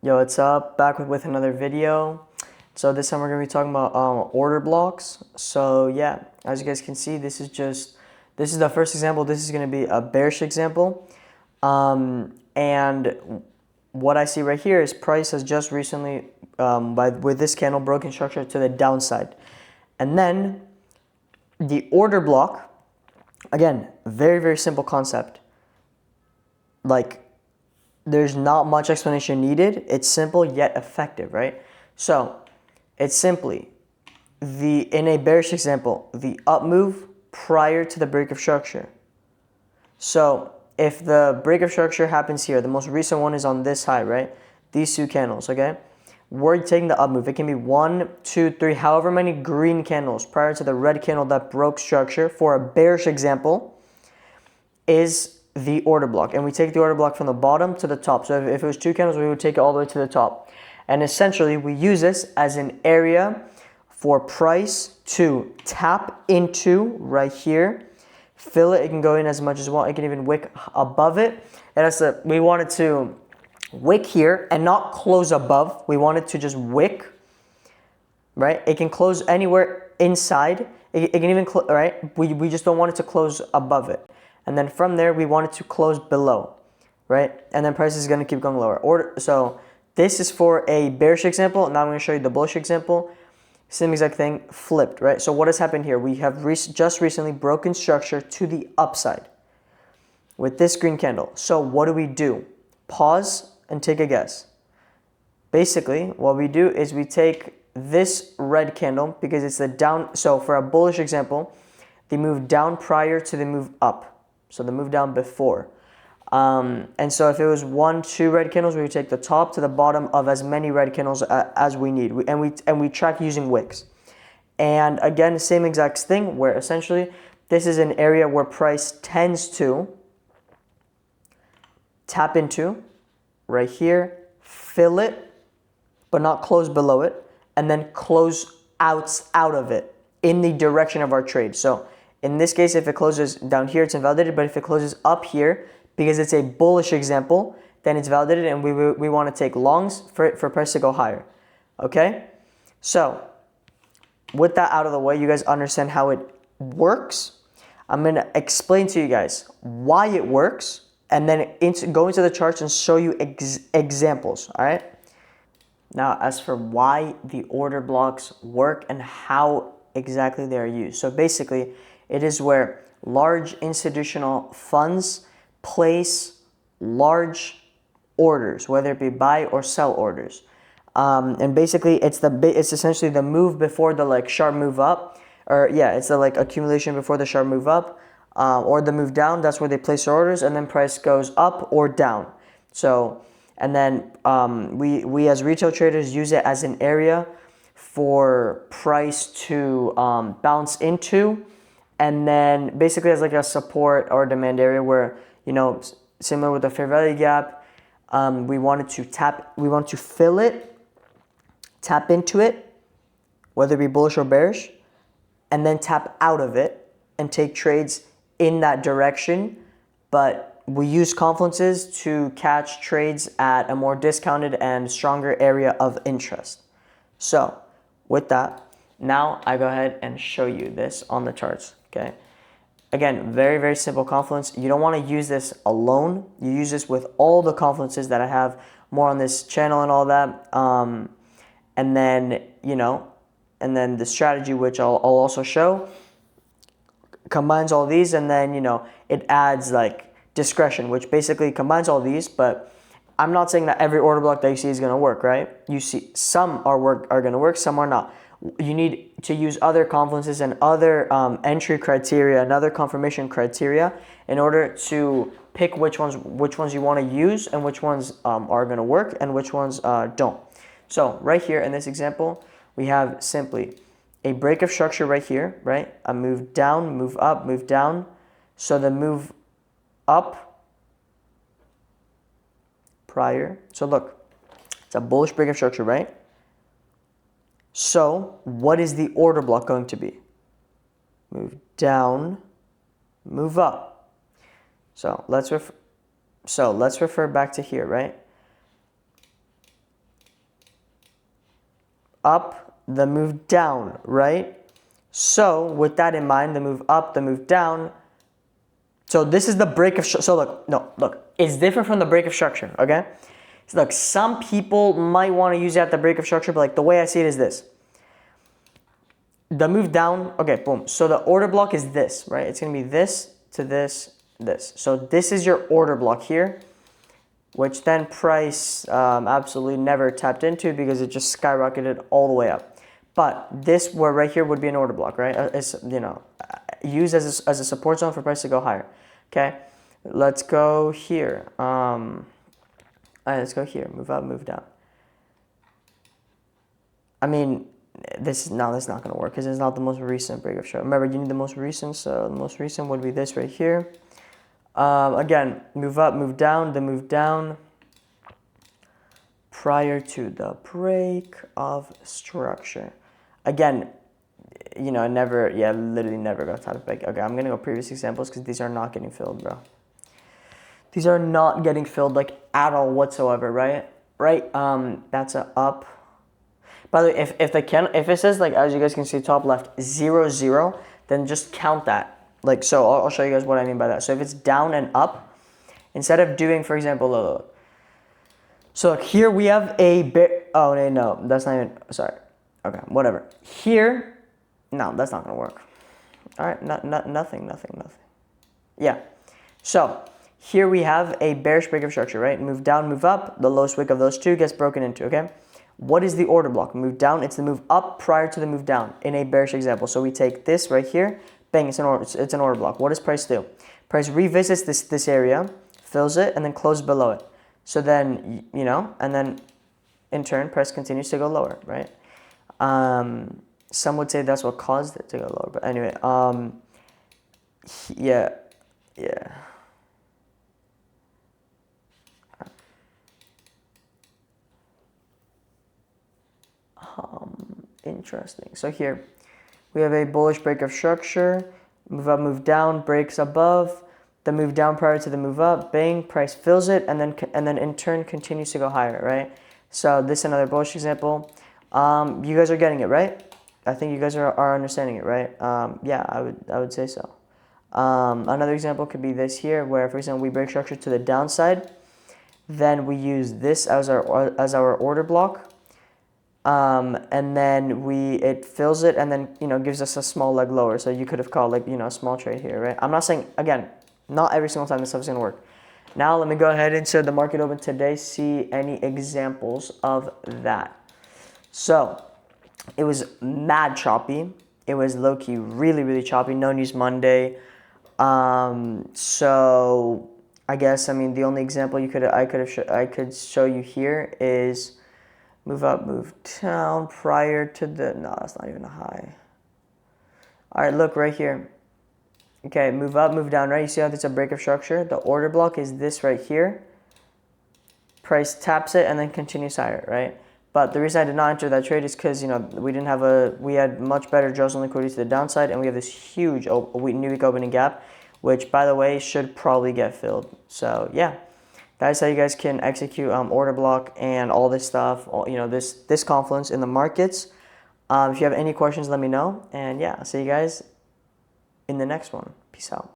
Yo, what's up? Back with another video. So this time we're gonna be talking about order blocks. So yeah, as you guys can see, this is the first example. This is gonna be a bearish example, and what I see right here is price has just recently with this candle broken structure to the downside, and then the order block. Again, very simple concept. Like, there's not much explanation needed. It's simple yet effective, right? So it's simply in a bearish example, the up move prior to the break of structure. So if the break of structure happens here, the most recent one is on this high, right? These two candles, okay? We're taking the up move. It can be 1, 2, 3, however many green candles prior to the red candle that broke structure for a bearish example is the order block. And we take the order block from the bottom to the top. So if it was 2 candles, we would take it all the way to the top. And essentially, we use this as an area for price to tap into right here. Fill it. It can go in as much as you want. It can even wick above it. And we want it to wick here and not close above. We want it to just wick, right? It can close anywhere inside. It can even, right? We just don't want it to close above it. And then from there, we want it to close below, right? And then price is going to keep going lower. So this is for a bearish example. Now I'm going to show you the bullish example. Same exact thing, flipped, right? So what has happened here? We have just recently broken structure to the upside with this green candle. So what do? Pause and take a guess. Basically, what we do is we take this red candle because it's the down. So for a bullish example, the move down prior to the move up. So the move down before. And so if it was 1, 2 red candles, we would take the top to the bottom of as many red candles as we need. And we track using wicks. And again, same exact thing where essentially this is an area where price tends to tap into right here, fill it, but not close below it, and then close out of it in the direction of our trade. So in this case, if it closes down here, it's invalidated. But if it closes up here, because it's a bullish example, then it's validated, and we want to take longs for price to go higher. Okay? So with that out of the way, you guys understand how it works. I'm going to explain to you guys why it works, and then go into the charts and show you examples. All right? Now, as for why the order blocks work and how exactly they are used. So basically, it is where large institutional funds place large orders, whether it be buy or sell orders. And basically, it's essentially the move before the sharp move up, or yeah, it's the accumulation before the sharp move up, or the move down. That's where they place their orders, and then price goes up or down. So, and then we as retail traders use it as an area for price to bounce into. And then basically as a support or demand area where, similar with the fair value gap, we wanted to fill it, tap into it, whether it be bullish or bearish, and then tap out of it and take trades in that direction. But we use confluences to catch trades at a more discounted and stronger area of interest. So with that, now I go ahead and show you this on the charts. Okay. Again, very simple confluence. You don't want to use this alone. You use this with all the confluences that I have more on this channel and all that. And then, and then the strategy, which I'll also show, combines all these, and then, it adds discretion, which basically combines all these. But I'm not saying that every order block that you see is going to work, right? You see some are going to work, some are not. You need to use other confluences and other entry criteria and other confirmation criteria in order to pick which ones you want to use and which ones are going to work and which ones don't. So right here in this example, we have simply a break of structure right here, right? A move down, move up, move down. So the move up prior. So look, it's a bullish break of structure, right? So what is the order block going to be? Move down, move up. So let's refer back to here, right? up, the move down, right? So with that in mind, the move up, the move down. So this is the break of, so look, it's different from the break of structure, okay? So look, some people might want to use it at the break of structure, but like the way I see it is this. The move down, okay, boom. So the order block is this, right? It's going to be this to this, this. So this is your order block here, which then price absolutely never tapped into because it just skyrocketed all the way up. But this where right here would be an order block, right? It's, you know, used as a support zone for price to go higher. Okay, let's go here. All right, let's go here. Move up, move down. I mean, this is not going to work because it's not the most recent break of structure. Remember, you need the most recent. So the most recent would be this right here. Again, move up, move down, then move down prior to the break of structure. Again, you know, literally never got type of break. Okay, I'm going to go previous examples because these are not getting filled, bro. These are not getting filled like at all whatsoever, right? Right? That's a up. By the way, if it says like, as you guys can see top left 0 0, then just count that. Like, so I'll show you guys what I mean by that. So if it's down and up, instead of doing, for example, look. So look, here we have a bit. Oh no, that's not even. Sorry. Okay, whatever. Here, no, that's not gonna work. All right, nothing. Yeah. So here we have a bearish break of structure, right? Move down, move up. The lowest wick of those two gets broken into, okay? What is the order block? Move down, it's the move up prior to the move down in a bearish example. So we take this right here, bang, it's an order block. What does price do? Price revisits this area, fills it, and then closes below it. So then, you know, and then in turn, price continues to go lower, right? Some would say that's what caused it to go lower. But anyway, yeah. Interesting. So here we have a bullish break of structure, move up, move down, breaks above, the move down prior to the move up, bang, price fills it, and then in turn continues to go higher, right? So this is another bullish example. You guys are getting it, right? I think you guys are understanding it, right? Yeah, I would say so. Another example could be this here, where for example we break structure to the downside, then we use this as our order block. And then it fills it and then, you know, gives us a small leg lower. So you could have called like, you know, a small trade here, right? I'm not saying, again, not every single time this stuff is going to work. Now let me go ahead into the market open today, see any examples of that. So it was mad choppy. It was low-key really, really choppy. No news Monday. So I guess, I mean, the only example I could show you here is move up, move down prior to the, no, that's not even a high. All right, look right here. Okay, move up, move down, right? You see how there's a break of structure? The order block is this right here. Price taps it and then continues higher, right? But the reason I did not enter that trade is because, you know, we had much better draws on liquidity to the downside, and we have this huge new week opening gap, which, by the way, should probably get filled. So, yeah. That's how you guys can execute order block and all this stuff, you know, this confluence in the markets. If you have any questions, let me know. And yeah, I'll see you guys in the next one. Peace out.